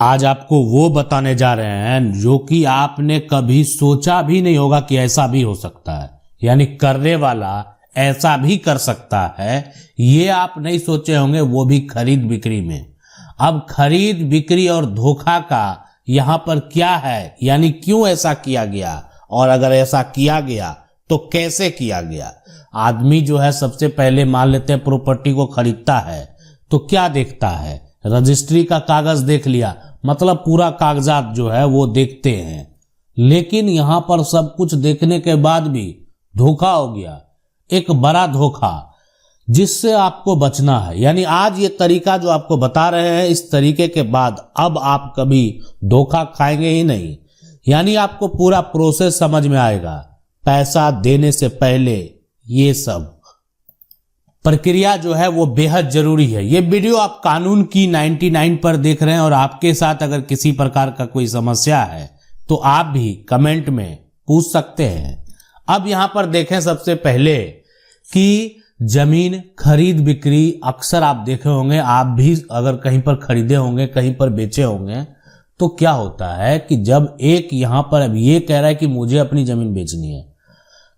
आज आपको वो बताने जा रहे हैं जो कि आपने कभी सोचा भी नहीं होगा कि ऐसा भी हो सकता है, यानी करने वाला ऐसा भी कर सकता है। ये आप नहीं सोचे होंगे, वो भी खरीद बिक्री में। अब खरीद बिक्री और धोखा का यहाँ पर क्या है, यानी क्यों ऐसा किया गया, और अगर ऐसा किया गया तो कैसे किया गया। आदमी जो है सबसे पहले मान लेते हैं प्रॉपर्टी को खरीदता है तो क्या देखता है, रजिस्ट्री का कागज देख लिया, मतलब पूरा कागजात जो है वो देखते हैं। लेकिन यहां पर सब कुछ देखने के बाद भी धोखा हो गया, एक बड़ा धोखा जिससे आपको बचना है। यानी आज ये तरीका जो आपको बता रहे हैं, इस तरीके के बाद अब आप कभी धोखा खाएंगे ही नहीं। यानी आपको पूरा प्रोसेस समझ में आएगा, पैसा देने से पहले ये सब प्रक्रिया जो है वो बेहद जरूरी है। ये वीडियो आप कानून की 99 पर देख रहे हैं, और आपके साथ अगर किसी प्रकार का कोई समस्या है तो आप भी कमेंट में पूछ सकते हैं। अब यहां पर देखें सबसे पहले कि जमीन खरीद बिक्री अक्सर आप देखे होंगे, आप भी अगर कहीं पर खरीदे होंगे, कहीं पर बेचे होंगे, तो क्या होता है कि जब एक यहां पर अब ये कह रहा है कि मुझे अपनी जमीन बेचनी है,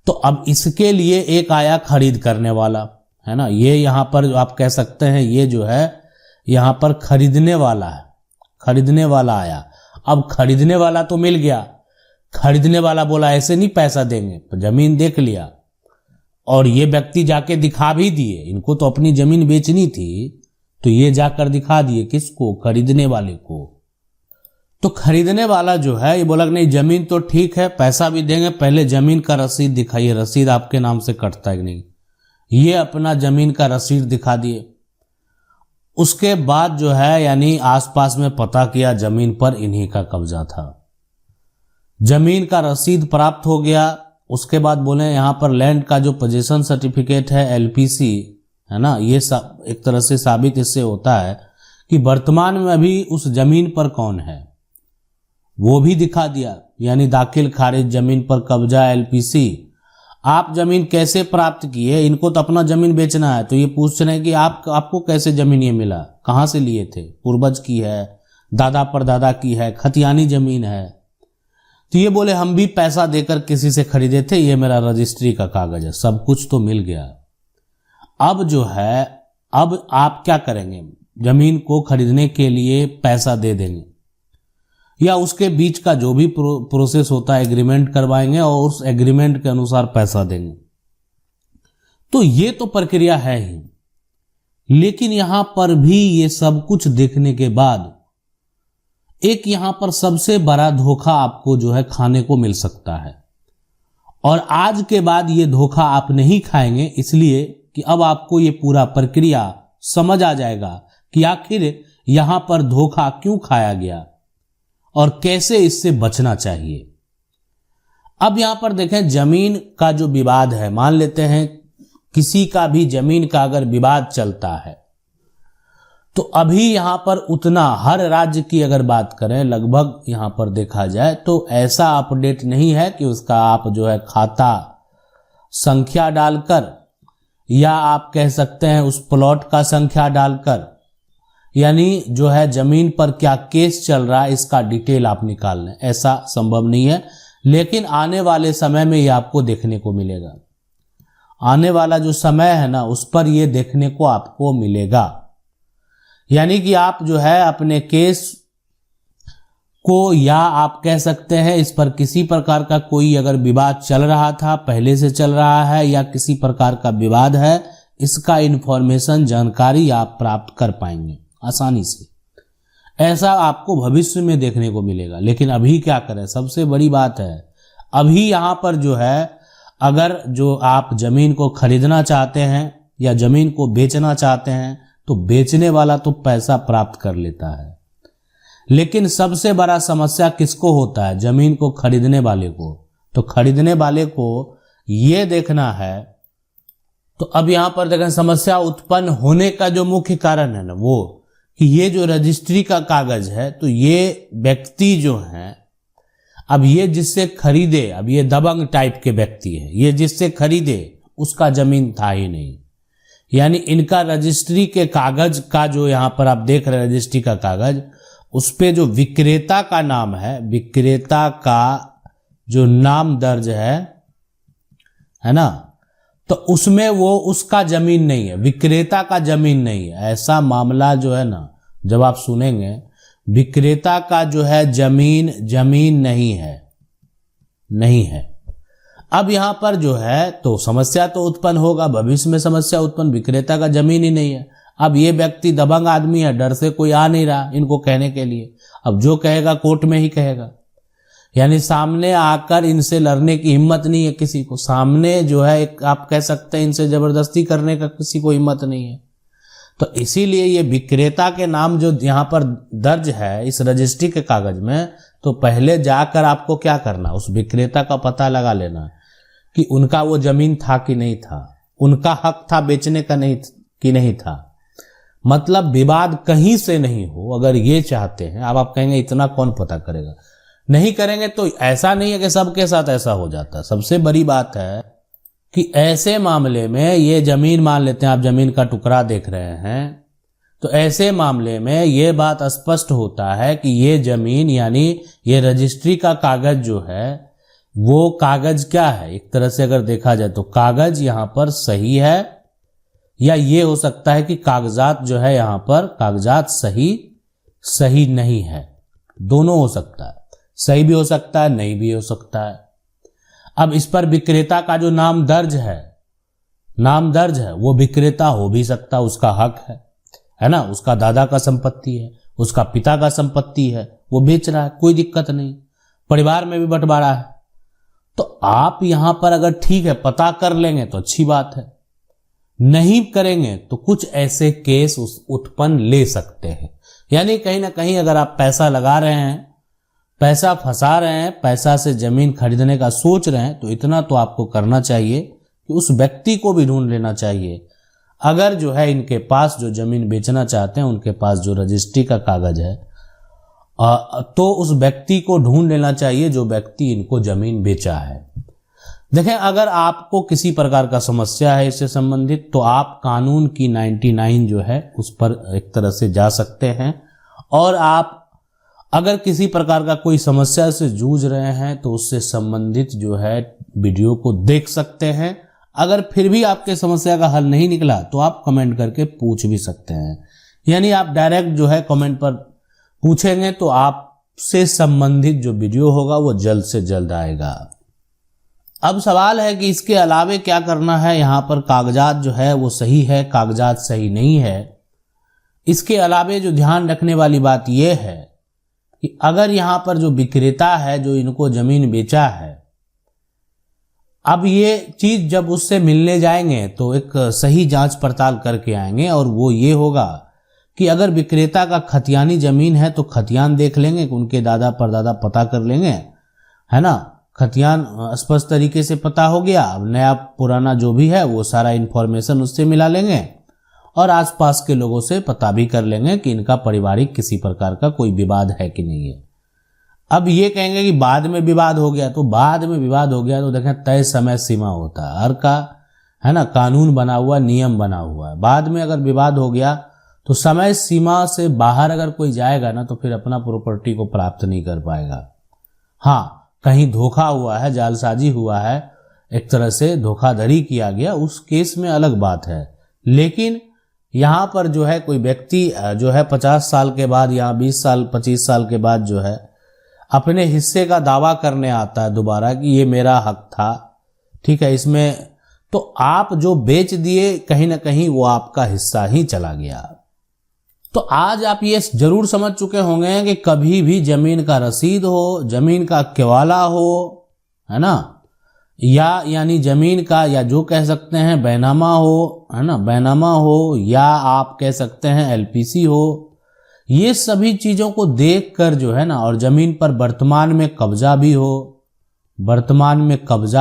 तो अब इसके लिए एक आया खरीद करने वाला, है ना। ये यहां पर आप कह सकते हैं ये जो है यहां पर खरीदने वाला है, खरीदने वाला आया। अब खरीदने वाला तो मिल गया, खरीदने वाला बोला ऐसे नहीं पैसा देंगे, तो जमीन देख लिया और ये व्यक्ति जाके दिखा भी दिए, इनको तो अपनी जमीन बेचनी थी तो ये जाकर दिखा दिए किसको, खरीदने वाले को। तो खरीदने वाला जो है ये बोला कि नहीं जमीन तो ठीक है, पैसा भी देंगे, पहले जमीन का रसीद दिखाइए, रसीद आपके नाम से कटता है कि नहीं। ये अपना जमीन का रसीद दिखा दिए। उसके बाद जो है यानी आसपास में पता किया, जमीन पर इन्हीं का कब्जा था, जमीन का रसीद प्राप्त हो गया। उसके बाद बोले यहां पर लैंड का जो पोजीशन सर्टिफिकेट है एलपीसी, है ना, ये एक तरह से साबित इससे होता है कि वर्तमान में अभी उस जमीन पर कौन है, वो भी दिखा दिया। यानी दाखिल खारिज जमीन पर कब्जा एलपीसी। आप जमीन कैसे प्राप्त किए, इनको तो अपना जमीन बेचना है, तो ये पूछ रहे हैं कि आपको कैसे जमीन ये मिला, कहां से लिए थे, पूर्वज की है, दादा परदादा की है, खतियानी जमीन है। तो ये बोले हम भी पैसा देकर किसी से खरीदे थे, ये मेरा रजिस्ट्री का कागज है, सब कुछ तो मिल गया। अब जो है अब आप क्या करेंगे, जमीन को खरीदने के लिए पैसा दे देंगे या उसके बीच का जो भी प्रोसेस होता है एग्रीमेंट करवाएंगे और उस एग्रीमेंट के अनुसार पैसा देंगे। तो ये तो प्रक्रिया है ही, लेकिन यहां पर भी ये सब कुछ देखने के बाद एक यहां पर सबसे बड़ा धोखा आपको जो है खाने को मिल सकता है। और आज के बाद ये धोखा आप नहीं खाएंगे, इसलिए कि अब आपको ये पूरा प्रक्रिया समझ आ जाएगा कि आखिर यहां पर धोखा क्यों खाया गया और कैसे इससे बचना चाहिए। अब यहां पर देखें जमीन का जो विवाद है, मान लेते हैं किसी का भी जमीन का अगर विवाद चलता है, तो अभी यहां पर उतना हर राज्य की अगर बात करें लगभग यहां पर देखा जाए तो ऐसा अपडेट नहीं है कि उसका आप जो है खाता संख्या डालकर या आप कह सकते हैं उस प्लॉट का संख्या डालकर, यानी जो है जमीन पर क्या केस चल रहा है इसका डिटेल आप निकाल लें, ऐसा संभव नहीं है। लेकिन आने वाले समय में ये आपको देखने को मिलेगा, आने वाला जो समय है ना उस पर ये देखने को आपको मिलेगा। यानी कि आप जो है अपने केस को, या आप कह सकते हैं इस पर किसी प्रकार का कोई अगर विवाद चल रहा था, पहले से चल रहा है या किसी प्रकार का विवाद है, इसका इंफॉर्मेशन जानकारी आप प्राप्त कर पाएंगे आसानी से। ऐसा आपको भविष्य में देखने को मिलेगा। लेकिन अभी क्या करें, सबसे बड़ी बात है अभी यहां पर जो है अगर जो आप जमीन को खरीदना चाहते हैं या जमीन को बेचना चाहते हैं तो बेचने वाला तो पैसा प्राप्त कर लेता है, लेकिन सबसे बड़ा समस्या किसको होता है, जमीन को खरीदने वाले को। तो खरीदने वाले को ये देखना है। तो अब यहां पर देखें समस्या उत्पन्न होने का जो मुख्य कारण है ना वो कि ये जो रजिस्ट्री का कागज है, तो ये व्यक्ति जो है, अब ये जिससे खरीदे, अब ये दबंग टाइप के व्यक्ति है, ये जिससे खरीदे उसका जमीन था ही नहीं। यानी इनका रजिस्ट्री के कागज का जो यहां पर आप देख रहे हैं रजिस्ट्री का कागज, उस पे जो विक्रेता का नाम है, विक्रेता का जो नाम दर्ज है ना, तो उसमें वो उसका जमीन नहीं है, विक्रेता का जमीन नहीं है। ऐसा मामला जो है ना, जब आप सुनेंगे विक्रेता का जो है जमीन नहीं है। अब यहां पर जो है तो समस्या तो उत्पन्न होगा, भविष्य में समस्या उत्पन्न, विक्रेता का जमीन ही नहीं है। अब ये व्यक्ति दबंग आदमी है, डर से कोई आ नहीं रहा इनको कहने के लिए। अब जो कहेगा कोर्ट में ही कहेगा, यानी सामने आकर इनसे लड़ने की हिम्मत नहीं है किसी को। सामने जो है एक आप कह सकते हैं इनसे जबरदस्ती करने का किसी को हिम्मत नहीं है। तो इसीलिए ये विक्रेता के नाम जो यहाँ पर दर्ज है इस रजिस्ट्री के कागज में, तो पहले जाकर आपको क्या करना, उस विक्रेता का पता लगा लेना कि उनका वो जमीन था कि नहीं था, उनका हक था बेचने का नहीं था। मतलब विवाद कहीं से नहीं हो, अगर ये चाहते हैं। अब आप कहेंगे इतना कौन पता करेगा, नहीं करेंगे तो ऐसा नहीं है कि सबके साथ ऐसा हो जाता। सबसे बड़ी बात है कि ऐसे मामले में ये जमीन, मान लेते हैं आप जमीन का टुकड़ा देख रहे हैं, तो ऐसे मामले में ये बात स्पष्ट होता है कि ये जमीन यानी ये रजिस्ट्री का कागज जो है वो कागज क्या है, एक तरह से अगर देखा जाए तो कागज यहां पर सही है, या ये हो सकता है कि कागजात जो है यहां पर कागजात सही नहीं है। दोनों हो सकता है, सही भी हो सकता है, नहीं भी हो सकता है। अब इस पर विक्रेता का जो नाम दर्ज है वो विक्रेता हो भी सकता, उसका हक है ना, उसका दादा का संपत्ति है, उसका पिता का संपत्ति है, वो बेच रहा है, कोई दिक्कत नहीं, परिवार में भी बंटवारा है। तो आप यहां पर अगर ठीक है पता कर लेंगे तो अच्छी बात है, नहीं करेंगे तो कुछ ऐसे केस उत्पन्न ले सकते हैं। यानी कहीं ना कहीं अगर आप पैसा लगा रहे हैं, पैसा फंसा रहे हैं, पैसा से जमीन खरीदने का सोच रहे हैं, तो इतना तो आपको करना चाहिए कि उस व्यक्ति को भी ढूंढ लेना चाहिए। अगर जो है इनके पास जो जमीन बेचना चाहते हैं उनके पास जो रजिस्ट्री का कागज है, तो उस व्यक्ति को ढूंढ लेना चाहिए जो व्यक्ति इनको जमीन बेचा है। देखें, अगर आपको किसी प्रकार का समस्या है इससे संबंधित, तो आप कानून की 99 जो है उस पर एक तरह से जा सकते हैं, और आप अगर किसी प्रकार का कोई समस्या से जूझ रहे हैं तो उससे संबंधित जो है वीडियो को देख सकते हैं। अगर फिर भी आपके समस्या का हल नहीं निकला तो आप कमेंट करके पूछ भी सकते हैं, यानी आप डायरेक्ट जो है कमेंट पर पूछेंगे तो आपसे संबंधित जो वीडियो होगा वो जल्द से जल्द आएगा। अब सवाल है कि इसके अलावे क्या करना है। यहाँ पर कागजात जो है वो सही है, कागजात सही नहीं है। इसके अलावे जो ध्यान रखने वाली बात यह है कि अगर यहाँ पर जो विक्रेता है जो इनको जमीन बेचा है, अब ये चीज जब उससे मिलने जाएंगे तो एक सही जांच पड़ताल करके आएंगे, और वो ये होगा कि अगर विक्रेता का खतियानी जमीन है तो खतियान देख लेंगे कि उनके दादा परदादा पता कर लेंगे, है ना। खतियान स्पष्ट तरीके से पता हो गया, अब नया पुराना जो भी है वो सारा इन्फॉर्मेशन उससे मिला लेंगे, और आसपास के लोगों से पता भी कर लेंगे कि इनका पारिवारिक किसी प्रकार का कोई विवाद है कि नहीं है। अब ये कहेंगे कि बाद में विवाद हो गया, तो बाद में विवाद हो गया तो देखें तय समय सीमा होता है, हर का है ना कानून बना हुआ, नियम बना हुआ है। बाद में अगर विवाद हो गया तो समय सीमा से बाहर अगर कोई जाएगा ना तो फिर अपना प्रॉपर्टी को प्राप्त नहीं कर पाएगा। हाँ, कहीं धोखा हुआ है, जालसाजी हुआ है, एक तरह से धोखाधड़ी किया गया, उस केस में अलग बात है। लेकिन यहाँ पर जो है कोई व्यक्ति जो है 50 साल के बाद या 20 साल 25 साल के बाद जो है अपने हिस्से का दावा करने आता है दोबारा कि ये मेरा हक था, ठीक है, इसमें तो आप जो बेच दिए कहीं ना कहीं वो आपका हिस्सा ही चला गया। तो आज आप ये जरूर समझ चुके होंगे कि कभी भी जमीन का रसीद हो, जमीन का केवाला हो, है ना, या यानी जमीन का या जो कह सकते हैं बैनामा हो, है ना, बैनामा हो, या आप कह सकते हैं एलपीसी हो, ये सभी चीजों को देखकर जो है ना, और जमीन पर वर्तमान में कब्जा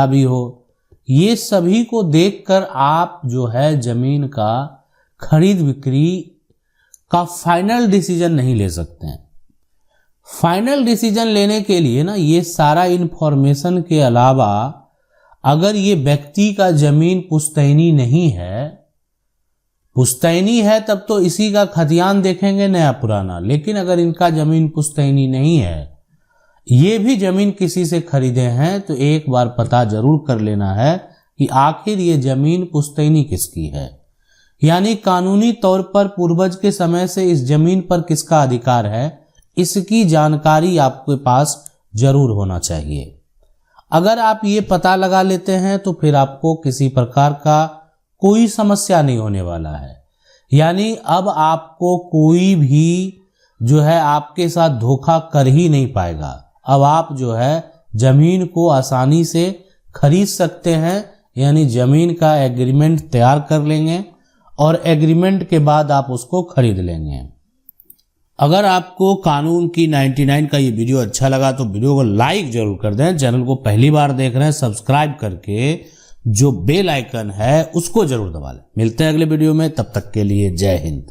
भी हो, ये सभी को देखकर आप जो है जमीन का खरीद बिक्री का फाइनल डिसीजन नहीं ले सकते हैं। फाइनल डिसीजन लेने के लिए ना ये सारा इंफॉर्मेशन के अलावा अगर ये व्यक्ति का जमीन पुश्तैनी नहीं है, पुश्तैनी है तब तो इसी का खतियान देखेंगे नया पुराना। लेकिन अगर इनका जमीन पुश्तैनी नहीं है, ये भी जमीन किसी से खरीदे हैं, तो एक बार पता जरूर कर लेना है कि आखिर ये जमीन पुश्तैनी किसकी है। यानी कानूनी तौर पर पूर्वज के समय से इस जमीन पर किसका अधिकार है, इसकी जानकारी आपके पास जरूर होना चाहिए। अगर आप ये पता लगा लेते हैं तो फिर आपको किसी प्रकार का कोई समस्या नहीं होने वाला है। यानी अब आपको कोई भी जो है आपके साथ धोखा कर ही नहीं पाएगा। अब आप जो है जमीन को आसानी से खरीद सकते हैं। यानी जमीन का एग्रीमेंट तैयार कर लेंगे और एग्रीमेंट के बाद आप उसको खरीद लेंगे। अगर आपको कानून की 99 का ये वीडियो अच्छा लगा तो वीडियो को लाइक जरूर कर दें। चैनल को पहली बार देख रहे हैं, सब्सक्राइब करके जो बेल आइकन है उसको जरूर दबा लें। मिलते हैं अगले वीडियो में, तब तक के लिए जय हिंद।